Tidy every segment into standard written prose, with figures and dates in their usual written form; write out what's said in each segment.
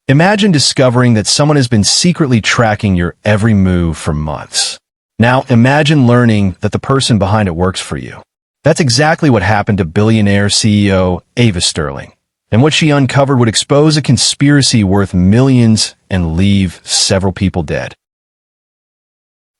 Imagine discovering that someone has been secretly tracking your every move for months. Now, imagine learning that the person behind it works for you. That's exactly what happened to billionaire CEO Ava Sterling. And what she uncovered would expose a conspiracy worth millions and leave several people dead.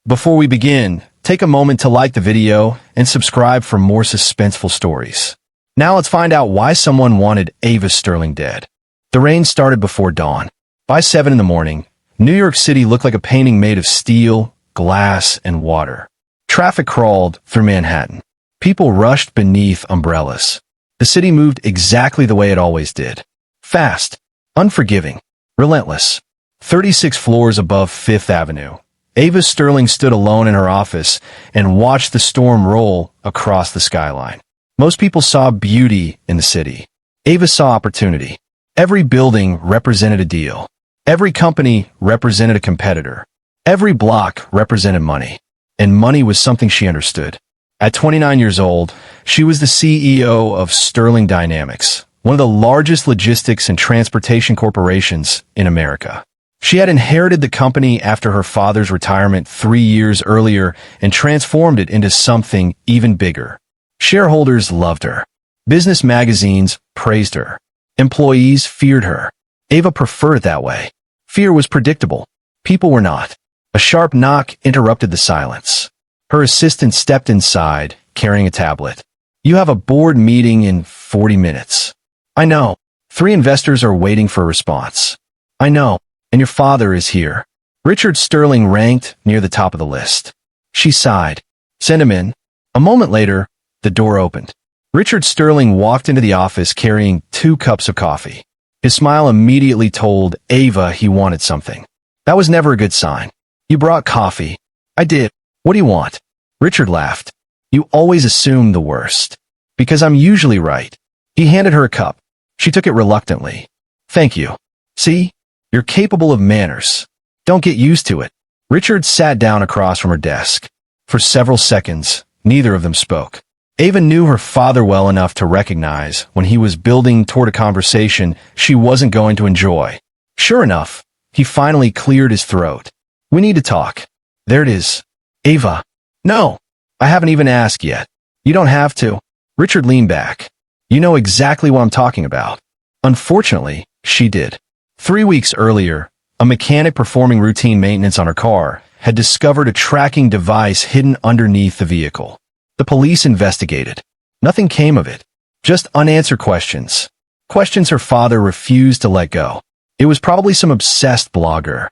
Before we begin, take a moment to like the video and subscribe for more suspenseful stories. Now let's find out why someone wanted Ava Sterling dead. The rain started before dawn. By 7 in the morning, New York City looked like a painting made of steel, glass, and water. Traffic crawled through Manhattan. People rushed beneath umbrellas. The city moved exactly the way it always did. Fast, unforgiving, relentless. 36 floors above Fifth Avenue, Ava Sterling stood alone in her office and watched the storm roll across the skyline. Most people saw beauty in the city. Ava saw opportunity. Every building represented a deal. Every company represented a competitor. Every block represented money. And money was something she understood. At 29 years old, she was the CEO of Sterling Dynamics, one of the largest logistics and transportation corporations in America. She had inherited the company after her father's retirement 3 years earlier and transformed it into something even bigger. Shareholders loved her. Business magazines praised her. Employees feared her. Ava preferred it that way. Fear was predictable. People were not. A sharp knock interrupted the silence. Her assistant stepped inside, carrying a tablet. "You have a board meeting in 40 minutes. "I know. 3 investors are waiting for a response." "I know. And your father is here." Richard Sterling ranked near the top of the list. She sighed. "Send him in." A moment later, the door opened. Richard Sterling walked into the office carrying 2 cups of coffee. His smile immediately told Ava he wanted something. That was never a good sign. "You brought coffee." "I did. What do you want?" Richard laughed. "You always assume the worst." "Because I'm usually right." He handed her a cup. She took it reluctantly. "Thank you. See? You're capable of manners. Don't get used to it." Richard sat down across from her desk. For several seconds, neither of them spoke. Ava knew her father well enough to recognize when he was building toward a conversation she wasn't going to enjoy. Sure enough, he finally cleared his throat. "We need to talk." "There it is." "Ava." "No, I haven't even asked yet." "You don't have to." Richard leaned back. "You know exactly what I'm talking about." Unfortunately, she did. 3 weeks earlier, a mechanic performing routine maintenance on her car had discovered a tracking device hidden underneath the vehicle. The police investigated. Nothing came of it. Just unanswered questions. Questions her father refused to let go. It was probably some obsessed blogger.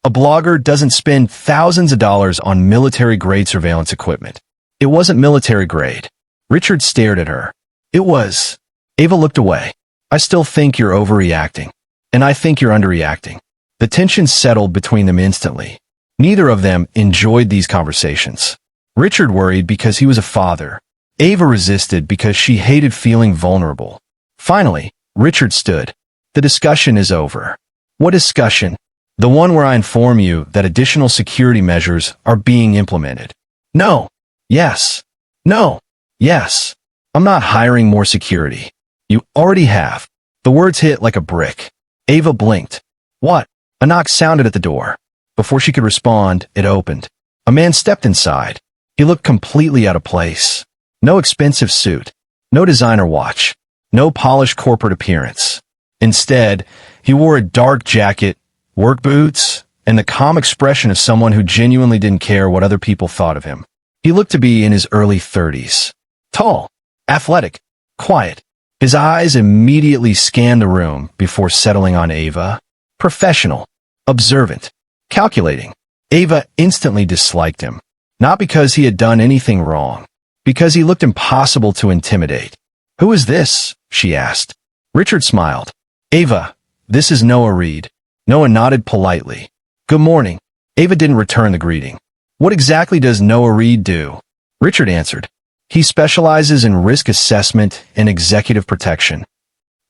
A blogger doesn't spend thousands of dollars on military-grade surveillance equipment. It wasn't military-grade. Richard stared at her. It was. Ava looked away. "I still think you're overreacting. And I think you're underreacting." The tension settled between them instantly. Neither of them enjoyed these conversations. Richard worried because he was a father. Ava resisted because she hated feeling vulnerable. Finally, Richard stood. "The discussion is over." "What discussion?" "The one where I inform you that additional security measures are being implemented." "No." "Yes." "No." "Yes." "I'm not hiring more security." "You already have." The words hit like a brick. Ava blinked. "What?" A knock sounded at the door. Before she could respond, it opened. A man stepped inside. He looked completely out of place. No expensive suit. No designer watch. No polished corporate appearance. Instead, he wore a dark jacket, work boots, and the calm expression of someone who genuinely didn't care what other people thought of him. He looked to be in his early 30s. Tall, athletic, quiet. His eyes immediately scanned the room before settling on Ava. Professional, observant, calculating. Ava instantly disliked him. Not because he had done anything wrong. Because he looked impossible to intimidate. "Who is this?" she asked. Richard smiled. "Ava, this is Noah Reed." Noah nodded politely. "Good morning." Ava didn't return the greeting. "What exactly does Noah Reed do?" Richard answered. "He specializes in risk assessment and executive protection."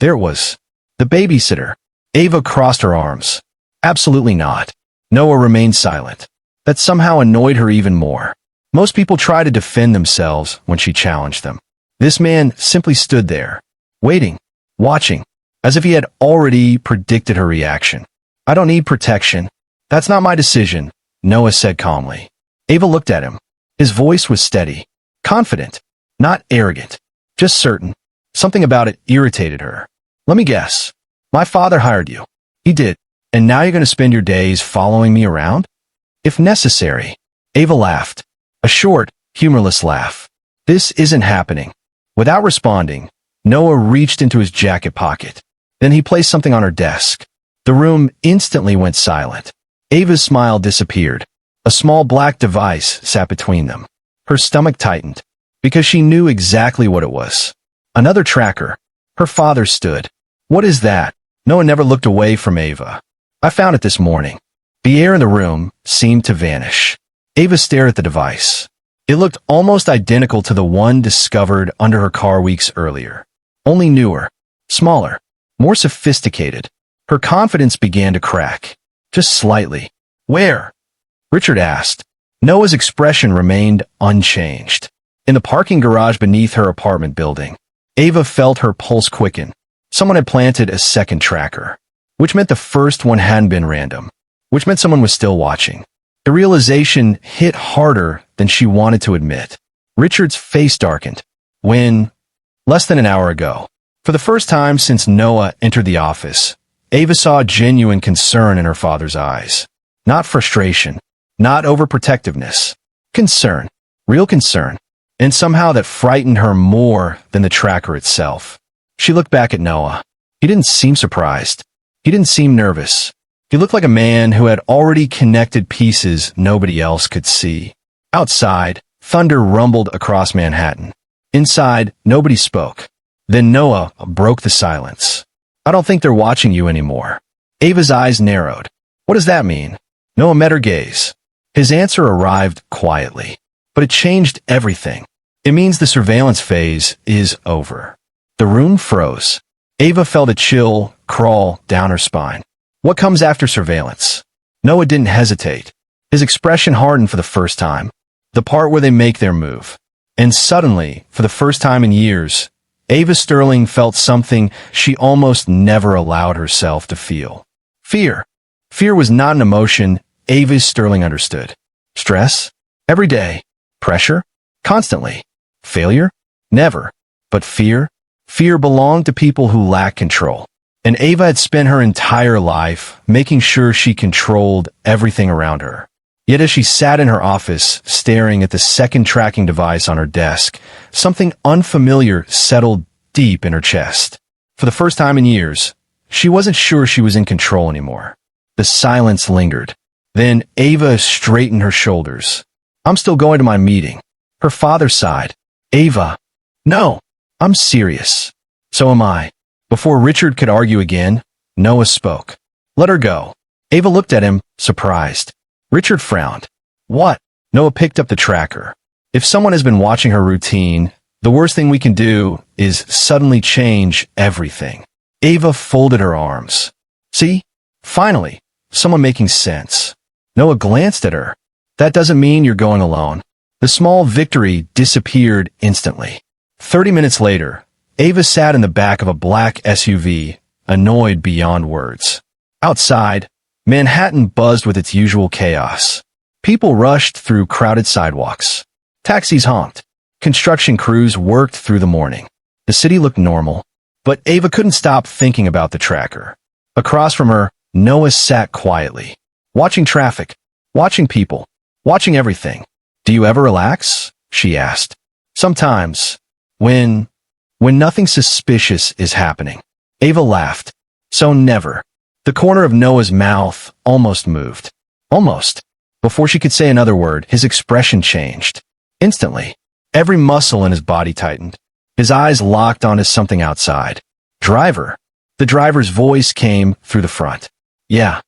There it was. The babysitter. Ava crossed her arms. "Absolutely not." Noah remained silent. That somehow annoyed her even more. Most people try to defend themselves when she challenged them. This man simply stood there, waiting, watching. as if he had already predicted her reaction. "I don't need protection. That's not my decision," Noah said calmly. Ava looked at him. His voice was steady, confident, not arrogant, just certain. Something about it irritated her. "Let me guess. My father hired you." "He did. And now you're going to spend your days following me around?" "If necessary." Ava laughed. A short, humorless laugh. "This isn't happening." Without responding, Noah reached into his jacket pocket. Then he placed something on her desk. The room instantly went silent. Ava's smile disappeared. A small black device sat between them. Her stomach tightened, because she knew exactly what it was. Another tracker. Her father stood. "What is that?" Noah never looked away from Ava. "I found it this morning." The air in the room seemed to vanish. Ava stared at the device. It looked almost identical to the one discovered under her car weeks earlier. Only newer, smaller, more sophisticated. Her confidence began to crack. Just slightly. "Where?" Richard asked. Noah's expression remained unchanged. "In the parking garage beneath her apartment building." Ava felt her pulse quicken. Someone had planted a second tracker, which meant the first one hadn't been random, which meant someone was still watching. The realization hit harder than she wanted to admit. Richard's face darkened. When? Less than an hour ago. For the first time since Noah entered the office, Ava saw genuine concern in her father's eyes. Not frustration, not overprotectiveness. Concern. Real concern. And somehow that frightened her more than the tracker itself. She looked back at Noah. He didn't seem surprised. He didn't seem nervous. He looked like a man who had already connected pieces nobody else could see. Outside, thunder rumbled across Manhattan. Inside, nobody spoke. Then Noah broke the silence. "I don't think they're watching you anymore." Ava's eyes narrowed. "What does that mean?" Noah met her gaze. His answer arrived quietly, but it changed everything. "It means the surveillance phase is over." The room froze. Ava felt a chill crawl down her spine. What comes after surveillance? Noah didn't hesitate. His expression hardened for the first time. The part where they make their move. And suddenly, for the first time in years, Ava Sterling felt something she almost never allowed herself to feel. Fear. Fear was not an emotion Ava Sterling understood. Stress? Every day. Pressure? Constantly. Failure? Never. But fear? Fear belonged to people who lack control. And Ava had spent her entire life making sure she controlled everything around her. Yet as she sat in her office, staring at the second tracking device on her desk, something unfamiliar settled deep in her chest. For the first time in years, she wasn't sure she was in control anymore. The silence lingered. Then Ava straightened her shoulders. "I'm still going to my meeting." Her father sighed. "Ava, no, I'm serious." "So am I." Before Richard could argue again, Noah spoke. "Let her go." Ava looked at him, surprised. Richard frowned. "What?" Noah picked up the tracker. "If someone has been watching her routine, the worst thing we can do is suddenly change everything." Ava folded her arms. "See? Finally, someone making sense." Noah glanced at her. "That doesn't mean you're going alone." The small victory disappeared instantly. 30 minutes later, Ava sat in the back of a black SUV, annoyed beyond words. Outside, Manhattan buzzed with its usual chaos. People rushed through crowded sidewalks. Taxis honked. Construction crews worked through the morning. The city looked normal, but Ava couldn't stop thinking about the tracker. Across from her, Noah sat quietly, watching traffic, watching people, watching everything. "Do you ever relax?" she asked. "Sometimes. When nothing suspicious is happening." Ava laughed. "So never." The corner of Noah's mouth almost moved. Almost. Before she could say another word, his expression changed. Instantly, every muscle in his body tightened. His eyes locked onto something outside. "Driver." The driver's voice came through the front. "Yeah.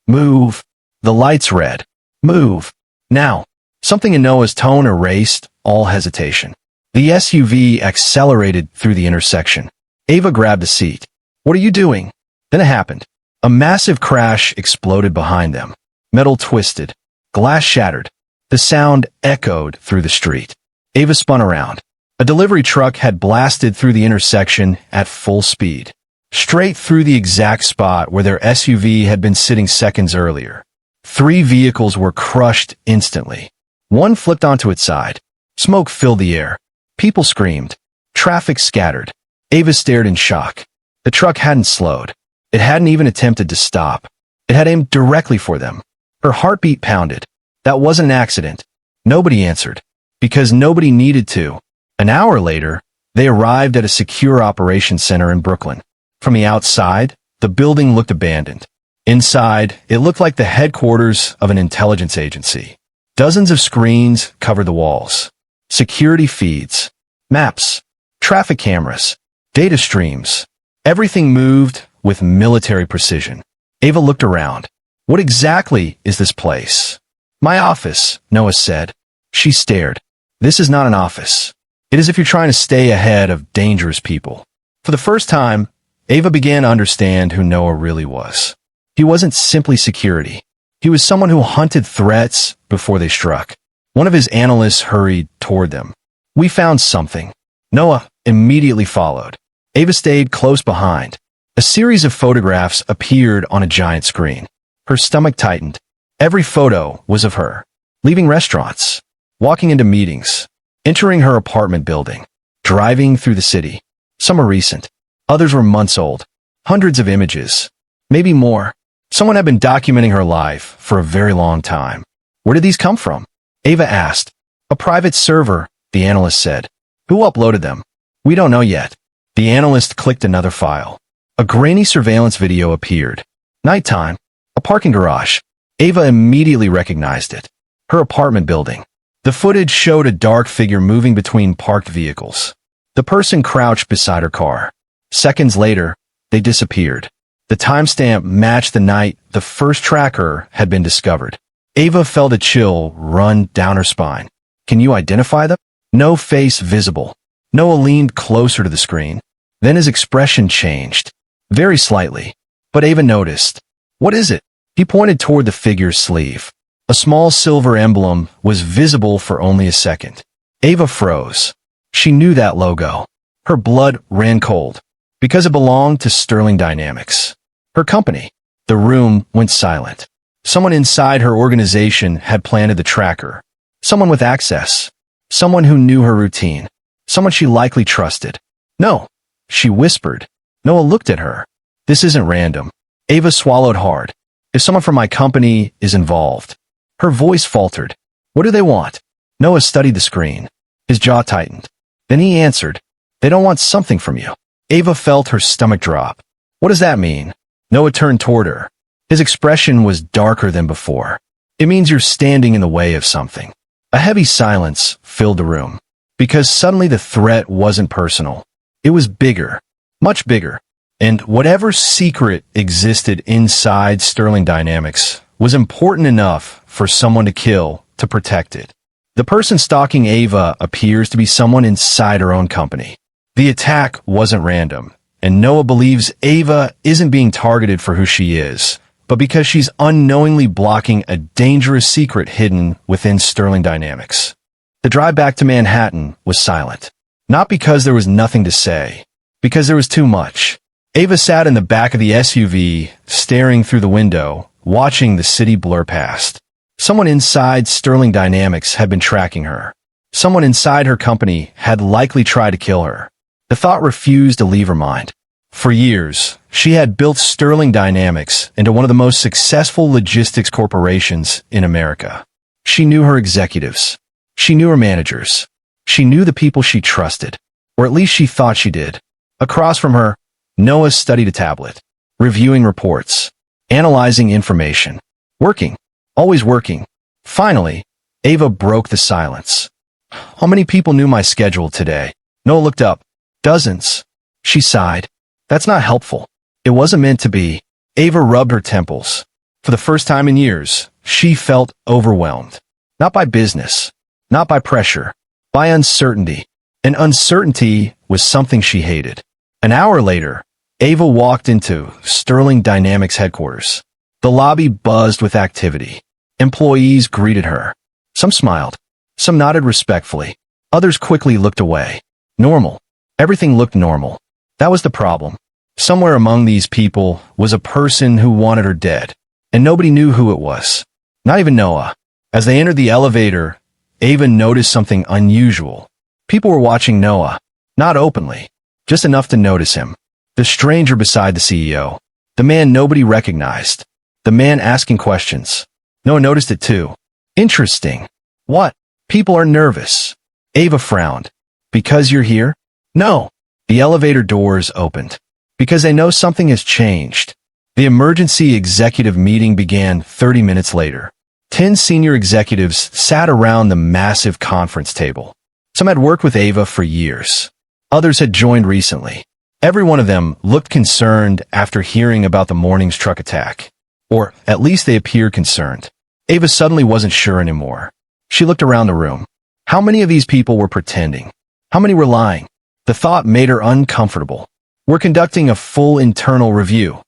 Move." The light's red. "Move. Now." Something in Noah's tone erased all hesitation. The SUV accelerated through the intersection. Ava grabbed a seat. "What are you doing?" Then it happened. A massive crash exploded behind them. Metal twisted. Glass shattered. The sound echoed through the street. Ava spun around. A delivery truck had blasted through the intersection at full speed. straight through the exact spot where their SUV had been sitting seconds earlier. 3 vehicles were crushed instantly. One flipped onto its side. Smoke filled the air. People screamed. Traffic scattered. Ava stared in shock. The truck hadn't slowed. It hadn't even attempted to stop. It had aimed directly for them. Her heartbeat pounded. That wasn't an accident. Nobody answered. Because nobody needed to. An hour later, they arrived at a secure operations center in Brooklyn. From the outside, the building looked abandoned. Inside, it looked like the headquarters of an intelligence agency. Dozens of screens covered the walls. Security feeds, maps, traffic cameras, data streams. Everything moved with military precision. Ava looked around. What exactly is this place? My office, Noah said. She stared. This is not an office. It is if you're trying to stay ahead of dangerous people. For the first time, Ava began to understand who Noah really was. He wasn't simply security. He was someone who hunted threats before they struck. One of his analysts hurried toward them. We found something. Noah immediately followed. Ava stayed close behind. A series of photographs appeared on a giant screen. Her stomach tightened. Every photo was of her, leaving restaurants, walking into meetings, entering her apartment building, driving through the city. Some were recent. Others were months old. Hundreds of images. Maybe more. Someone had been documenting her life for a very long time. Where did these come from? Ava asked. A private server, the analyst said. Who uploaded them? We don't know yet. The analyst clicked another file. A grainy surveillance video appeared. Nighttime. A parking garage. Ava immediately recognized it. Her apartment building. The footage showed a dark figure moving between parked vehicles. The person crouched beside her car. Seconds later, they disappeared. The timestamp matched the night the first tracker had been discovered. Ava felt a chill run down her spine. Can you identify them? No face visible. Noah leaned closer to the screen. Then his expression changed. Very slightly. But Ava noticed. What is it? He pointed toward the figure's sleeve. A small silver emblem was visible for only a second. Ava froze. She knew that logo. Her blood ran cold. Because it belonged to Sterling Dynamics. Her company. The room went silent. Someone inside her organization had planted the tracker. Someone with access. Someone who knew her routine. Someone she likely trusted. No, she whispered. Noah looked at her. This isn't random. Ava swallowed hard. If someone from my company is involved. Her voice faltered. What do they want? Noah studied the screen. His jaw tightened. Then he answered. They don't want something from you. Ava felt her stomach drop. What does that mean? Noah turned toward her. His expression was darker than before. It means you're standing in the way of something. A heavy silence filled the room. Because suddenly the threat wasn't personal. It was bigger. Much bigger. And whatever secret existed inside Sterling Dynamics was important enough for someone to kill to protect it. The person stalking Ava appears to be someone inside her own company. The attack wasn't random. And Noah believes Ava isn't being targeted for who she is, but because she's unknowingly blocking a dangerous secret hidden within Sterling Dynamics. The drive back to Manhattan was silent. Not because there was nothing to say, because there was too much. Ava sat in the back of the SUV, staring through the window, watching the city blur past. Someone inside Sterling Dynamics had been tracking her. Someone inside her company had likely tried to kill her. The thought refused to leave her mind. For years, she had built Sterling Dynamics into one of the most successful logistics corporations in America. She knew her executives. She knew her managers. She knew the people she trusted, or at least she thought she did. Across from her, Noah studied a tablet, reviewing reports, analyzing information, working, always working. Finally, Ava broke the silence. How many people knew my schedule today? Noah looked up. Dozens. She sighed. That's not helpful. It wasn't meant to be. Ava rubbed her temples. For the first time in years, she felt overwhelmed. Not by business. Not by pressure. By uncertainty. And uncertainty was something she hated. An hour later, Ava walked into Sterling Dynamics headquarters. The lobby buzzed with activity. Employees greeted her. Some smiled. Some nodded respectfully. Others quickly looked away. Normal. Everything looked normal. That was the problem. Somewhere among these people was a person who wanted her dead, and nobody knew who it was. Not even Noah. As they entered the elevator, Ava noticed something unusual. People were watching Noah, not openly, just enough to notice him. The stranger beside the CEO. The man nobody recognized. The man asking questions. Noah noticed it too. Interesting. What? People are nervous. Ava frowned. Because you're here? No. The elevator doors opened. Because they know something has changed. The emergency executive meeting began 30 minutes later. 10 senior executives sat around the massive conference table. Some had worked with Ava for years. Others had joined recently. Every one of them looked concerned after hearing about the morning's truck attack. Or at least they appeared concerned. Ava suddenly wasn't sure anymore. She looked around the room. How many of these people were pretending? How many were lying? The thought made her uncomfortable. We're conducting a full internal review,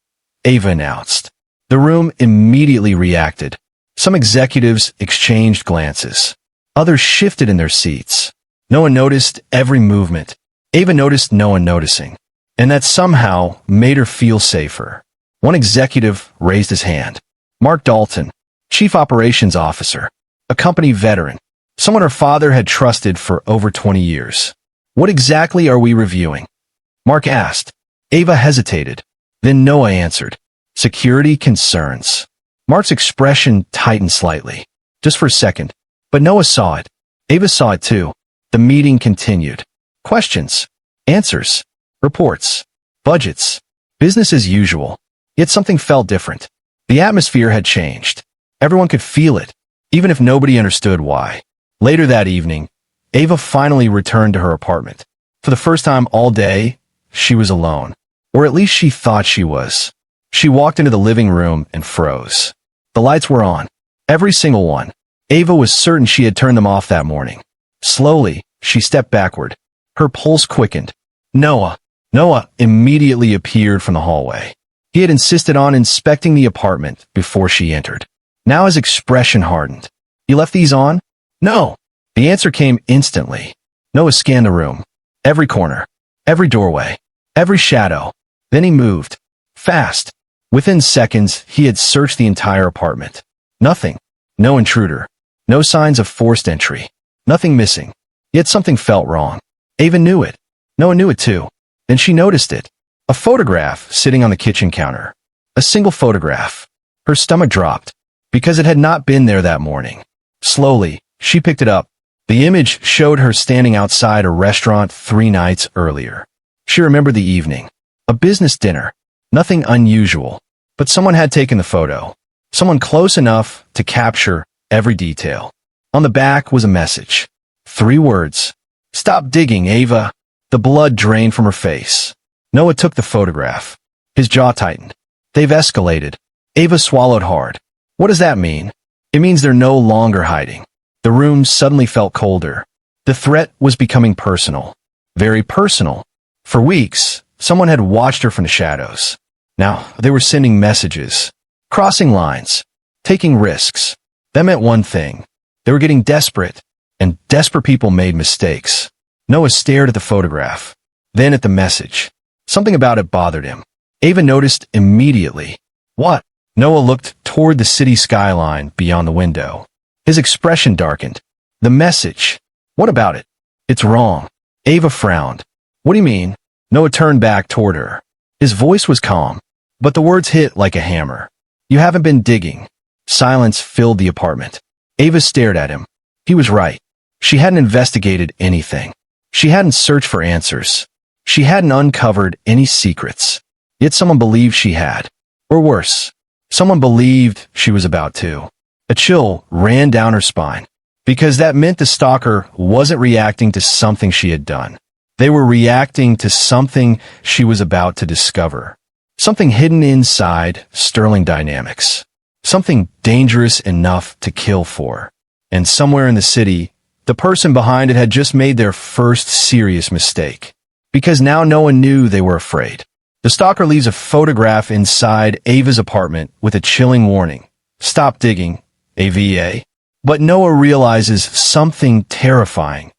Ava announced. The room immediately reacted. Some executives exchanged glances. Others shifted in their seats. No one noticed every movement. Ava noticed no one noticing. And that somehow made her feel safer. One executive raised his hand. Mark Dalton, Chief Operations Officer, a company veteran, someone her father had trusted for over 20 years. What exactly are we reviewing? Mark asked. Ava hesitated. Then Noah answered. Security concerns. Mark's expression tightened slightly, just for a second, but Noah saw it. Ava saw it too. The meeting continued. Questions, answers, reports, budgets, business as usual. Yet something felt different. The atmosphere had changed. Everyone could feel it, even if nobody understood why. Later that evening, Ava finally returned to her apartment. For the first time all day, she was alone. Or at least she thought she was. She walked into the living room and froze. The lights were on. Every single one. Ava was certain she had turned them off that morning. Slowly, she stepped backward. Her pulse quickened. Noah. Noah immediately appeared from the hallway. He had insisted on inspecting the apartment before she entered. Now his expression hardened. You left these on? No. The answer came instantly. Noah scanned the room. Every corner. Every doorway. Every shadow. Then he moved. Fast. Within seconds, he had searched the entire apartment. Nothing. No intruder. No signs of forced entry. Nothing missing. Yet something felt wrong. Ava knew it. Noah knew it too. Then she noticed it. A photograph sitting on the kitchen counter. A single photograph. Her stomach dropped. Because it had not been there that morning. Slowly, she picked it up. The image showed her standing outside a restaurant 3 nights earlier. She remembered the evening. A business dinner. Nothing unusual. But someone had taken the photo. Someone close enough to capture every detail. On the back was a message. 3 words. Stop digging, Ava. The blood drained from her face. Noah took the photograph. His jaw tightened. They've escalated. Ava swallowed hard. What does that mean? It means they're no longer hiding. The room suddenly felt colder. The threat was becoming personal. Very personal. For weeks, someone had watched her from the shadows. Now, they were sending messages, crossing lines, taking risks. That meant one thing. They were getting desperate, and desperate people made mistakes. Noah stared at the photograph, then at the message. Something about it bothered him. Ava noticed immediately. What? Noah looked toward the city skyline beyond the window. His expression darkened. The message. What about it? It's wrong. Ava frowned. What do you mean? Noah turned back toward her. His voice was calm, but the words hit like a hammer. You haven't been digging. Silence filled the apartment. Ava stared at him. He was right. She hadn't investigated anything. She hadn't searched for answers. She hadn't uncovered any secrets. Yet someone believed she had. Or worse, someone believed she was about to. A chill ran down her spine. Because that meant the stalker wasn't reacting to something she had done. They were reacting to something she was about to discover. Something hidden inside Sterling Dynamics. Something dangerous enough to kill for. And somewhere in the city, the person behind it had just made their first serious mistake. Because now no one knew they were afraid. The stalker leaves a photograph inside Ava's apartment with a chilling warning. Stop digging, Ava. But Noah realizes something terrifying.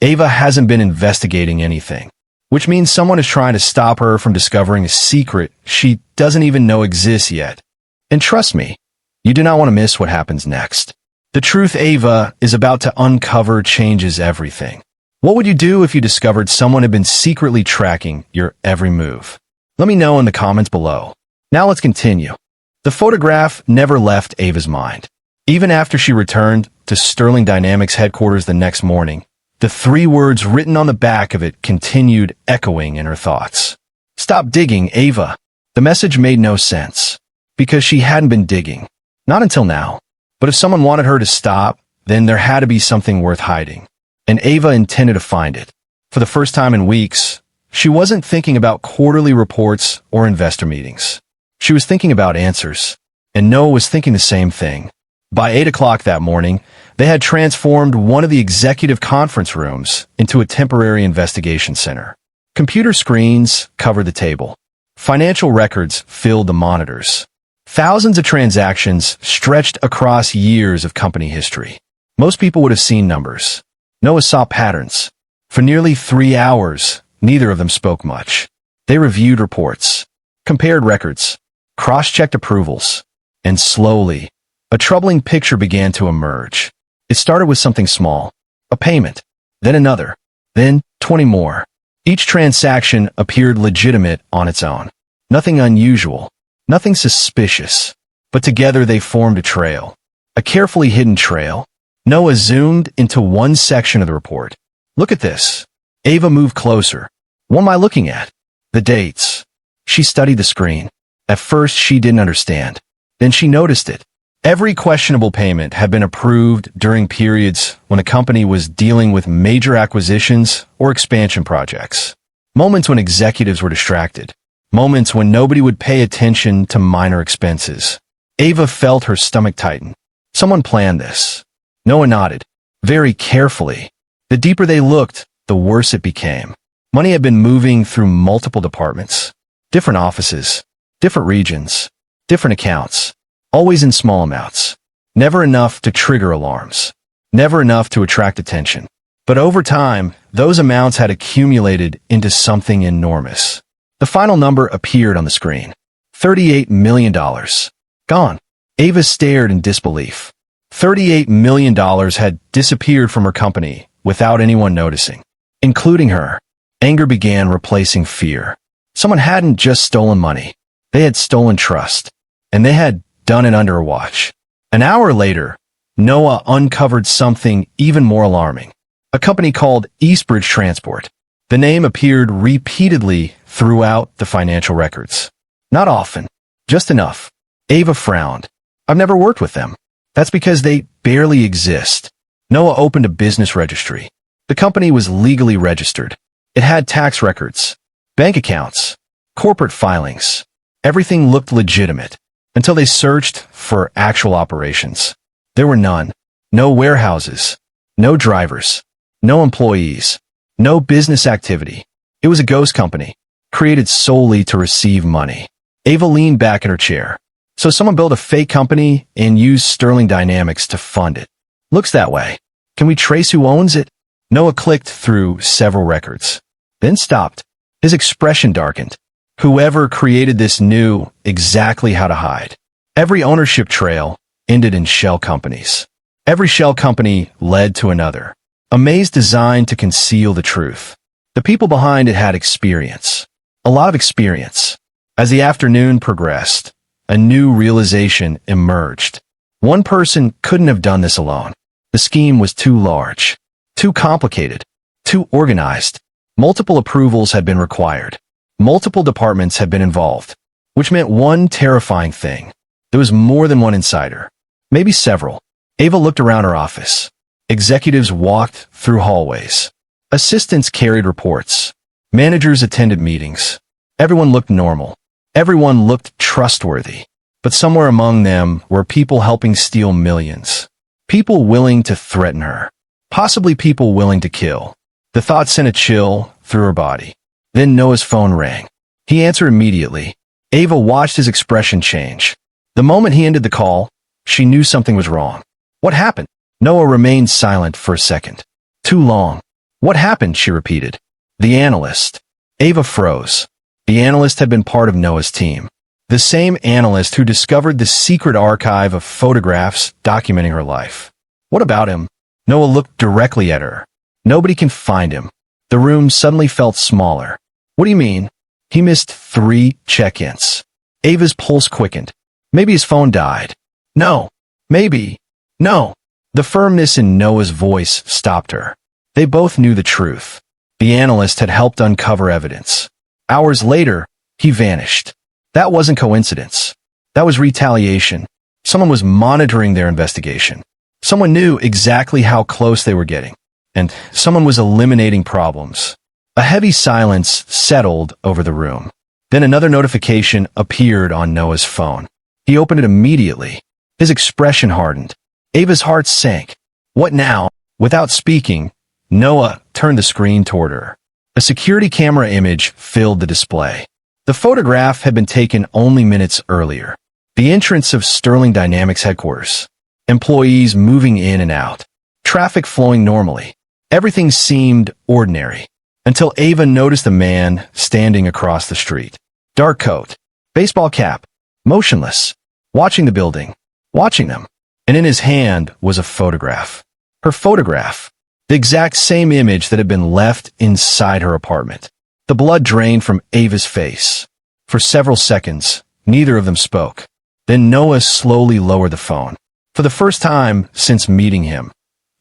Ava hasn't been investigating anything. which means someone is trying to stop her from discovering a secret she doesn't even know exists yet. And trust me, you do not want to miss what happens next. The truth Ava is about to uncover changes everything. What would you do if you discovered someone had been secretly tracking your every move? Let me know in the comments below. Now let's continue. The photograph never left Ava's mind. Even after she returned to Sterling Dynamics headquarters the next morning, the 3 words written on the back of it continued echoing in her thoughts. Stop digging, Ava. The message made no sense, because she hadn't been digging. Not until now. But if someone wanted her to stop, then there had to be something worth hiding. And Ava intended to find it. For the first time in weeks, she wasn't thinking about quarterly reports or investor meetings. She was thinking about answers. And Noah was thinking the same thing. By 8 o'clock that morning, they had transformed one of the executive conference rooms into a temporary investigation center. Computer screens covered the table. Financial records filled the monitors. Thousands of transactions stretched across years of company history. Most people would have seen numbers. Noah saw patterns. For nearly 3 hours, neither of them spoke much. They reviewed reports, compared records, cross-checked approvals, and slowly, a troubling picture began to emerge. It started with something small, a payment, then another, then 20 more. Each transaction appeared legitimate on its own. Nothing unusual, nothing suspicious, but together they formed a trail, a carefully hidden trail. Noah zoomed into one section of the report. Look at this. Ava moved closer. What am I looking at? The dates. She studied the screen. At first, she didn't understand. Then she noticed it. Every questionable payment had been approved during periods when the company was dealing with major acquisitions or expansion projects. Moments when executives were distracted. Moments when nobody would pay attention to minor expenses. Ava felt her stomach tighten. Someone planned this. Noah nodded. Very carefully. The deeper they looked, the worse it became. Money had been moving through multiple departments. Different offices. Different regions. Different accounts. Always in small amounts. Never enough to trigger alarms. Never enough to attract attention. But over time, those amounts had accumulated into something enormous. The final number appeared on the screen. $38 million. Gone. Ava stared in disbelief. $38 million had disappeared from her company without anyone noticing, including her. Anger began replacing fear. Someone hadn't just stolen money. They had stolen trust. And they had done it under her watch. An hour later, Noah uncovered something even more alarming. A company called Eastbridge Transport. The name appeared repeatedly throughout the financial records. Not often, just enough. Ava frowned. I've never worked with them. That's because they barely exist. Noah opened a business registry. The company was legally registered. It had tax records, bank accounts, corporate filings. Everything looked legitimate until they searched for actual operations. There were none. No warehouses, no drivers, no employees, no business activity. It was a ghost company, created solely to receive money. Ava leaned back in her chair. So someone built a fake company and used Sterling Dynamics to fund it. Looks that way. Can we trace who owns it? Noah clicked through several records, then stopped. His expression darkened. Whoever created this knew exactly how to hide. Every ownership trail ended in shell companies. Every shell company led to another. A maze designed to conceal the truth. The people behind it had experience. A lot of experience. As the afternoon progressed, a new realization emerged. One person couldn't have done this alone. The scheme was too large, too complicated, too organized. Multiple approvals had been required. Multiple departments had been involved, which meant one terrifying thing. There was more than one insider. Maybe several. Ava looked around her office. Executives walked through hallways. Assistants carried reports. Managers attended meetings. Everyone looked normal. Everyone looked trustworthy. But somewhere among them were people helping steal millions. People willing to threaten her. Possibly people willing to kill. The thought sent a chill through her body. Then Noah's phone rang. He answered immediately. Ava watched his expression change. The moment he ended the call, she knew something was wrong. What happened? Noah remained silent for a second. Too long. What happened? She repeated. The analyst. Ava froze. The analyst had been part of Noah's team. The same analyst who discovered the secret archive of photographs documenting her life. What about him? Noah looked directly at her. Nobody can find him. The room suddenly felt smaller. What do you mean? He missed 3 check-ins. Ava's pulse quickened. Maybe his phone died. No. Maybe. No. The firmness in Noah's voice stopped her. They both knew the truth. The analyst had helped uncover evidence. Hours later, he vanished. That wasn't coincidence. That was retaliation. Someone was monitoring their investigation. Someone knew exactly how close they were getting. And someone was eliminating problems. A heavy silence settled over the room. Then another notification appeared on Noah's phone. He opened it immediately. His expression hardened. Ava's heart sank. What now? Without speaking, Noah turned the screen toward her. A security camera image filled the display. The photograph had been taken only minutes earlier. The entrance of Sterling Dynamics headquarters. Employees moving in and out. Traffic flowing normally. Everything seemed ordinary. Until Ava noticed a man standing across the street. Dark coat. Baseball cap. Motionless. Watching the building. Watching them. And in his hand was a photograph. Her photograph. The exact same image that had been left inside her apartment. The blood drained from Ava's face. For several seconds, neither of them spoke. Then Noah slowly lowered the phone. For the first time since meeting him,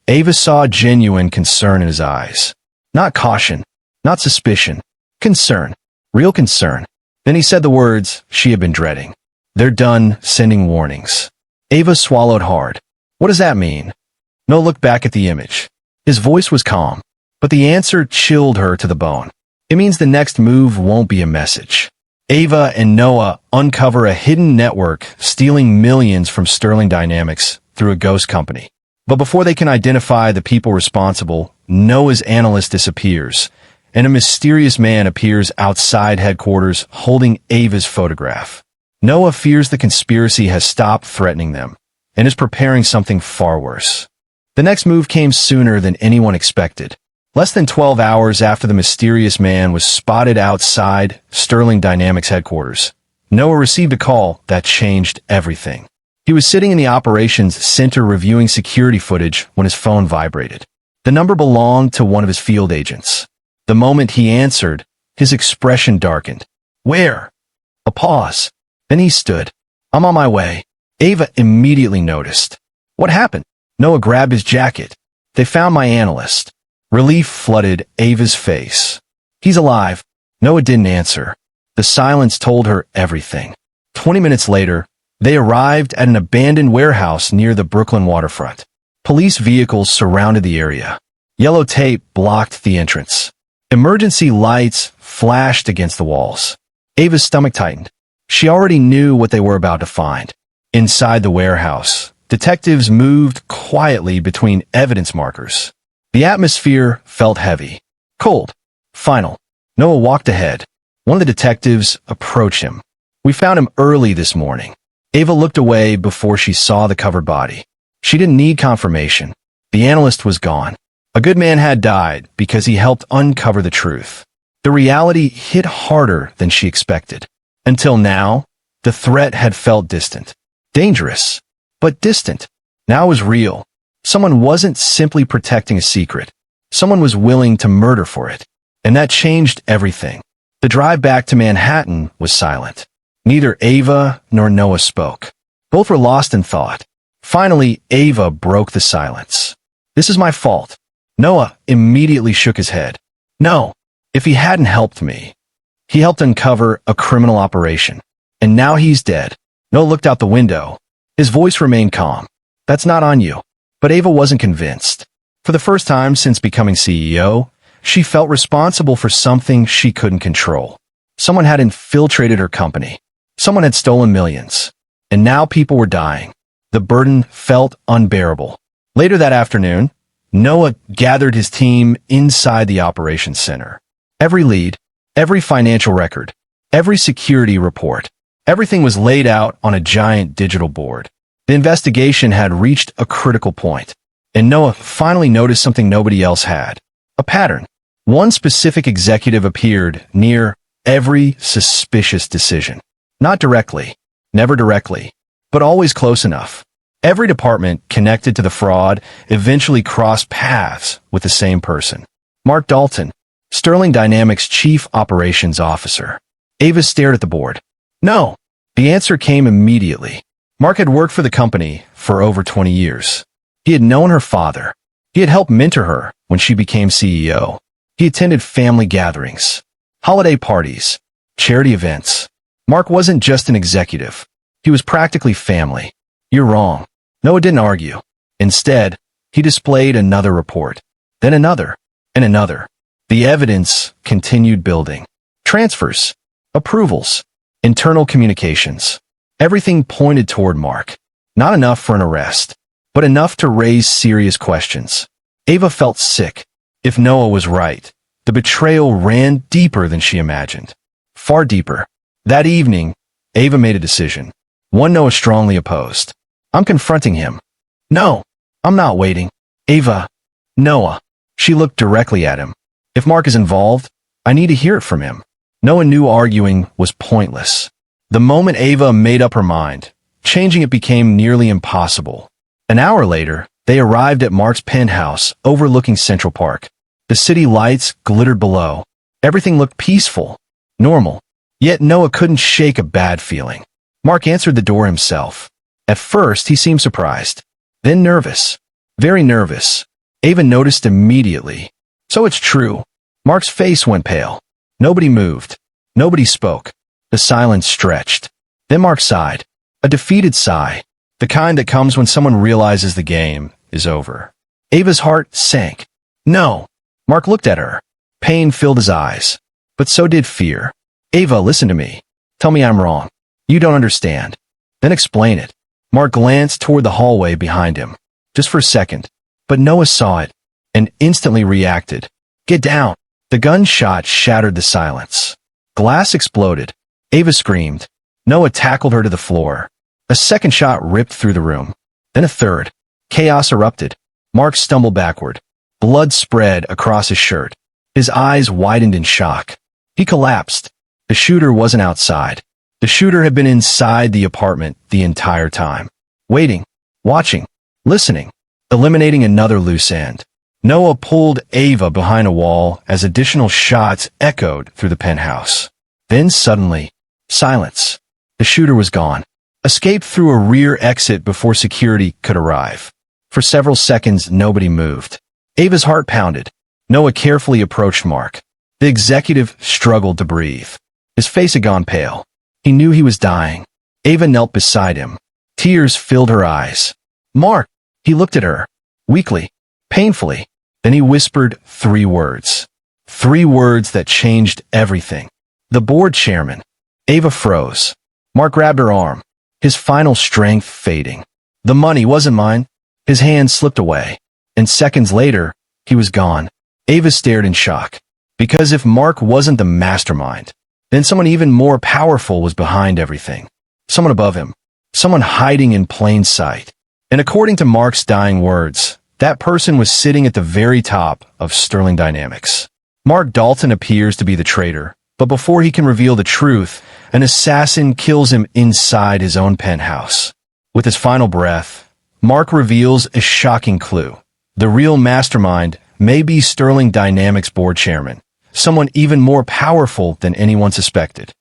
Ava saw genuine concern in his eyes. Not caution, not suspicion. Concern. Real concern. Then he said the words she had been dreading. They're done sending warnings. Ava swallowed hard. What does that mean? Noah looked back at the image. His voice was calm, but the answer chilled her to the bone. It means the next move won't be a message. Ava and Noah uncover a hidden network stealing millions from Sterling Dynamics through a ghost company. But before they can identify the people responsible, Noah's analyst disappears, and a mysterious man appears outside headquarters holding Ava's photograph. Noah fears the conspiracy has stopped threatening them, and is preparing something far worse. The next move came sooner than anyone expected. Less than 12 hours after the mysterious man was spotted outside Sterling Dynamics headquarters, Noah received a call that changed everything. He was sitting in the operations center reviewing security footage when his phone vibrated. The number belonged to one of his field agents. The moment he answered, his expression darkened. Where? A pause. Then he stood. I'm on my way. Ava immediately noticed. What happened? Noah grabbed his jacket. They found my analyst. Relief flooded Ava's face. He's alive. Noah didn't answer. The silence told her everything. 20 minutes later, they arrived at an abandoned warehouse near the Brooklyn waterfront. Police vehicles surrounded the area. Yellow tape blocked the entrance. Emergency lights flashed against the walls. Ava's stomach tightened. She already knew what they were about to find. Inside the warehouse, detectives moved quietly between evidence markers. The atmosphere felt heavy. Cold. Final. Noah walked ahead. One of the detectives approached him. We found him early this morning. Ava looked away before she saw the covered body. She didn't need confirmation. The analyst was gone. A good man had died because he helped uncover the truth. The reality hit harder than she expected. Until now, the threat had felt distant. Dangerous, but distant. Now it was real. Someone wasn't simply protecting a secret. Someone was willing to murder for it. And that changed everything. The drive back to Manhattan was silent. Neither Ava nor Noah spoke. Both were lost in thought. Finally, Ava broke the silence. This is my fault. Noah immediately shook his head. No, if he hadn't helped me. He helped uncover a criminal operation. And now he's dead. Noah looked out the window. His voice remained calm. That's not on you. But Ava wasn't convinced. For the first time since becoming CEO, she felt responsible for something she couldn't control. Someone had infiltrated her company. Someone had stolen millions. And now people were dying. The burden felt unbearable. Later that afternoon, Noah gathered his team inside the operations center. Every lead, every financial record, every security report, everything was laid out on a giant digital board. The investigation had reached a critical point, and Noah finally noticed something nobody else had. A pattern. One specific executive appeared near every suspicious decision. Not directly, never directly, but always close enough. Every department connected to the fraud eventually crossed paths with the same person. Mark Dalton, Sterling Dynamics Chief Operations Officer. Ava stared at the board. No. The answer came immediately. Mark had worked for the company for over 20 years. He had known her father. He had helped mentor her when she became CEO. He attended family gatherings, holiday parties, charity events. Mark wasn't just an executive. He was practically family. You're wrong. Noah didn't argue. Instead, he displayed another report, then another, and another. The evidence continued building. Transfers, approvals, internal communications. Everything pointed toward Mark. Not enough for an arrest, but enough to raise serious questions. Ava felt sick. If Noah was right, the betrayal ran deeper than she imagined. Far deeper. That evening, Ava made a decision. One Noah strongly opposed. I'm confronting him. No, I'm not waiting. Ava, Noah. She looked directly at him. If Mark is involved, I need to hear it from him. Noah knew arguing was pointless. The moment Ava made up her mind, changing it became nearly impossible. An hour later, they arrived at Mark's penthouse overlooking Central Park. The city lights glittered below. Everything looked peaceful, normal. Yet Noah couldn't shake a bad feeling. Mark answered the door himself. At first, he seemed surprised, then nervous, very nervous. Ava noticed immediately. So it's true. Mark's face went pale. Nobody moved. Nobody spoke. The silence stretched. Then Mark sighed. A defeated sigh. The kind that comes when someone realizes the game is over. Ava's heart sank. No. Mark looked at her. Pain filled his eyes. But so did fear. Ava, listen to me. Tell me I'm wrong. You don't understand. Then explain it. Mark glanced toward the hallway behind him. Just for a second. But Noah saw it and instantly reacted. Get down. The gunshot shattered the silence. Glass exploded. Ava screamed. Noah tackled her to the floor. A second shot ripped through the room. Then a third. Chaos erupted. Mark stumbled backward. Blood spread across his shirt. His eyes widened in shock. He collapsed. The shooter wasn't outside. The shooter had been inside the apartment the entire time. Waiting. Watching. Listening. Eliminating another loose end. Noah pulled Ava behind a wall as additional shots echoed through the penthouse. Then suddenly, silence. The shooter was gone. Escaped through a rear exit before security could arrive. For several seconds, nobody moved. Ava's heart pounded. Noah carefully approached Mark. The executive struggled to breathe. His face had gone pale. He knew he was dying. Ava knelt beside him. Tears filled her eyes. Mark! He looked at her. Weakly. Painfully. Then he whispered 3 words. 3 words that changed everything. The board chairman. Ava froze. Mark grabbed her arm. His final strength fading. The money wasn't mine. His hand slipped away. And seconds later, he was gone. Ava stared in shock. Because if Mark wasn't the mastermind, then someone even more powerful was behind everything. Someone above him. Someone hiding in plain sight. And according to Mark's dying words, that person was sitting at the very top of Sterling Dynamics. Mark Dalton appears to be the traitor, but before he can reveal the truth, an assassin kills him inside his own penthouse. With his final breath, Mark reveals a shocking clue. The real mastermind may be Sterling Dynamics board chairman, someone even more powerful than anyone suspected.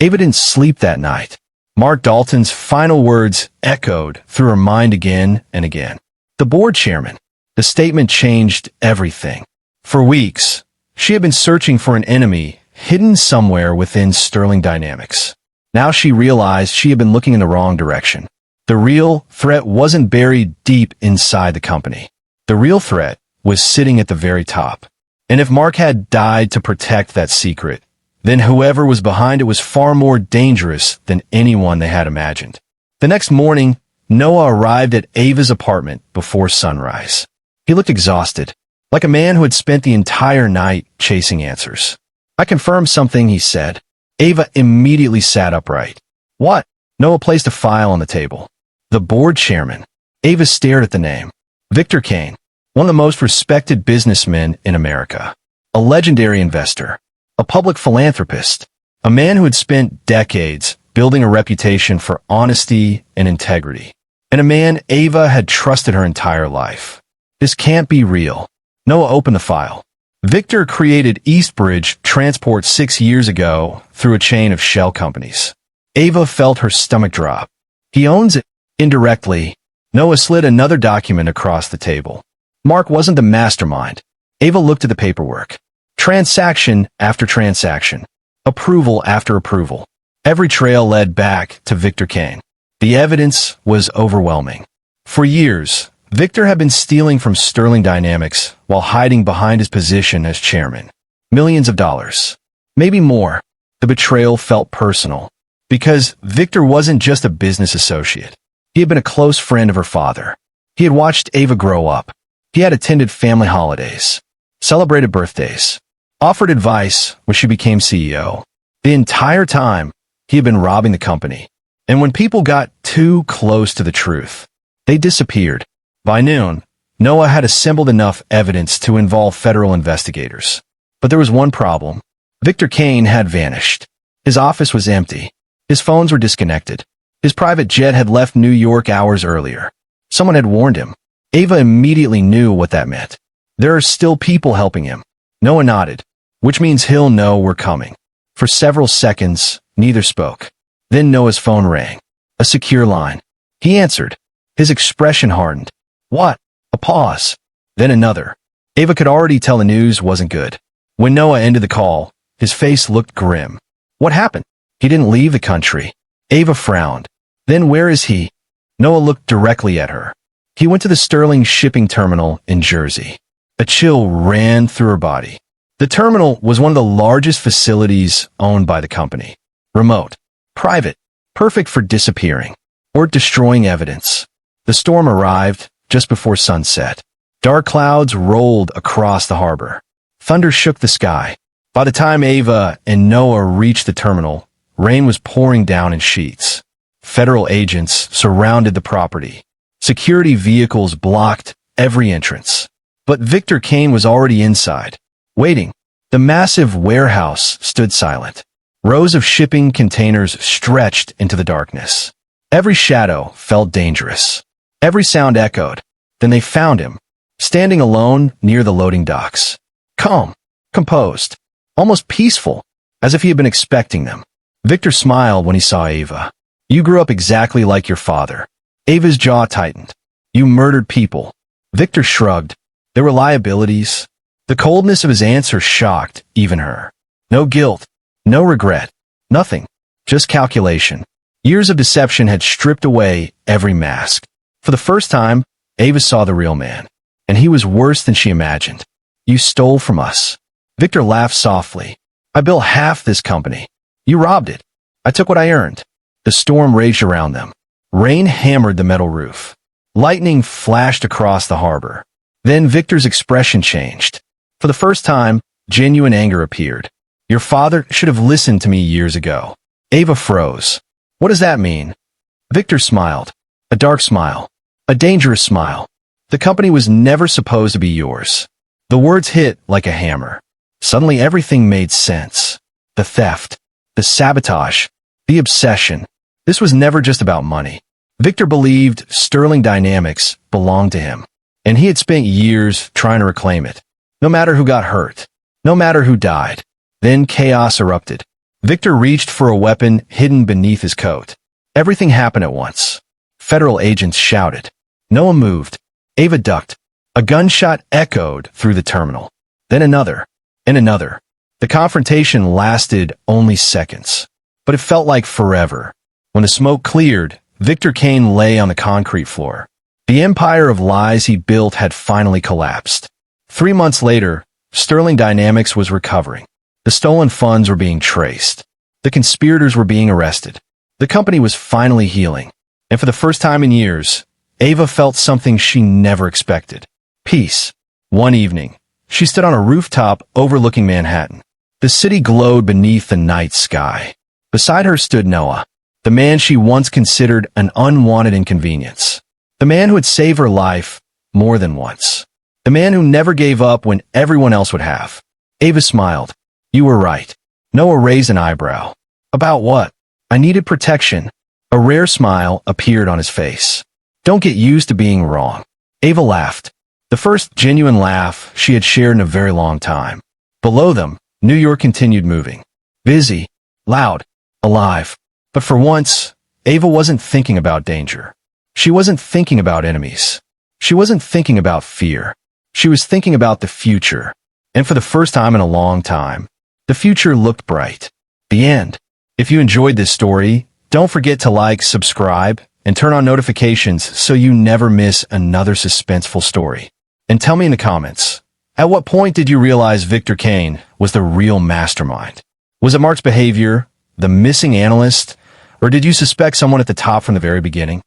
Ava didn't sleep that night. Mark Dalton's final words echoed through her mind again and again. The board chairman. The statement changed everything. For weeks, she had been searching for an enemy hidden somewhere within Sterling Dynamics. Now she realized she had been looking in the wrong direction. The real threat wasn't buried deep inside the company. The real threat was sitting at the very top. And if Mark had died to protect that secret, then whoever was behind it was far more dangerous than anyone they had imagined. The next morning, Noah arrived at Ava's apartment before sunrise. He looked exhausted, like a man who had spent the entire night chasing answers. I confirmed something, he said. Ava immediately sat upright. What? Noah placed a file on the table. The board chairman. Ava stared at the name. Victor Kane, one of the most respected businessmen in America. a legendary investor, a public philanthropist, a man who had spent decades building a reputation for honesty and integrity, and a man Ava had trusted her entire life. This can't be real. Noah opened the file. Victor created Eastbridge Transport 6 years ago through a chain of shell companies. Ava felt her stomach drop. He owns it. Indirectly, Noah slid another document across the table. Mark wasn't the mastermind. Ava looked at the paperwork. Transaction after transaction. Approval after approval. Every trail led back to Victor Kane. The evidence was overwhelming. For years, Victor had been stealing from Sterling Dynamics while hiding behind his position as chairman. Millions of dollars. Maybe more. The betrayal felt personal. Because Victor wasn't just a business associate. He had been a close friend of her father. He had watched Ava grow up. He had attended family holidays, celebrated birthdays, offered advice when she became CEO. The entire time, he had been robbing the company. And when people got too close to the truth, they disappeared. By noon, Noah had assembled enough evidence to involve federal investigators. But there was one problem. Victor Kane had vanished. His office was empty. His phones were disconnected. His private jet had left New York hours earlier. Someone had warned him. Ava immediately knew what that meant. There are still people helping him. Noah nodded, which means he'll know we're coming. For several seconds, neither spoke. Then Noah's phone rang. A secure line. He answered. His expression hardened. What? A pause. Then another. Ava could already tell the news wasn't good. When Noah ended the call, his face looked grim. What happened? He didn't leave the country. Ava frowned. Then where is he? Noah looked directly at her. He went to the Sterling shipping terminal in Jersey. A chill ran through her body. The terminal was one of the largest facilities owned by the company. Remote. Private. Perfect for disappearing or destroying evidence. The storm arrived just before sunset. Dark clouds rolled across the harbor. Thunder shook the sky. By the time Ava and Noah reached the terminal, rain was pouring down in sheets. Federal agents surrounded the property. Security vehicles blocked every entrance. But Victor Kane was already inside, waiting. The massive warehouse stood silent. Rows of shipping containers stretched into the darkness. Every shadow felt dangerous. Every sound echoed. Then they found him, standing alone near the loading docks. Calm, composed, almost peaceful, as if he had been expecting them. Victor smiled when he saw Ava. You grew up exactly like your father. Ava's jaw tightened. You murdered people. Victor shrugged. There were liabilities. The coldness of his answer shocked even her. No guilt, no regret, nothing, just calculation. Years of deception had stripped away every mask. For the first time, Ava saw the real man, and he was worse than she imagined. You stole from us. Victor laughed softly. I built half this company. You robbed it. I took what I earned. The storm raged around them. Rain hammered the metal roof. Lightning flashed across the harbor. Then Victor's expression changed. For the first time, genuine anger appeared. Your father should have listened to me years ago. Ava froze. What does that mean? Victor smiled. A dark smile. A dangerous smile. The company was never supposed to be yours. The words hit like a hammer. Suddenly everything made sense. The theft. The sabotage. The obsession. This was never just about money. Victor believed Sterling Dynamics belonged to him, and he had spent years trying to reclaim it. No matter who got hurt. No matter who died. Then chaos erupted. Victor reached for a weapon hidden beneath his coat. Everything happened at once. Federal agents shouted. Noah moved. Ava ducked. A gunshot echoed through the terminal. Then another. And another. The confrontation lasted only seconds. But it felt like forever. When the smoke cleared, Victor Kane lay on the concrete floor. The empire of lies he built had finally collapsed. 3 months later, Sterling Dynamics was recovering. The stolen funds were being traced. The conspirators were being arrested. The company was finally healing. And for the first time in years, Ava felt something she never expected. Peace. One evening, she stood on a rooftop overlooking Manhattan. The city glowed beneath the night sky. Beside her stood Noah, the man she once considered an unwanted inconvenience. The man who had saved her life more than once. The man who never gave up when everyone else would have. Ava smiled. You were right. Noah raised an eyebrow. About what? I needed protection. A rare smile appeared on his face. Don't get used to being wrong. Ava laughed. The first genuine laugh she had shared in a very long time. Below them, New York continued moving. Busy, loud, alive. But for once, Ava wasn't thinking about danger. She wasn't thinking about enemies. She wasn't thinking about fear. She was thinking about the future. And for the first time in a long time, the future looked bright. The end. If you enjoyed this story, don't forget to like, subscribe, and turn on notifications so you never miss another suspenseful story. And tell me in the comments, at what point did you realize Victor Kane was the real mastermind? Was it Mark's behavior, the missing analyst, or did you suspect someone at the top from the very beginning?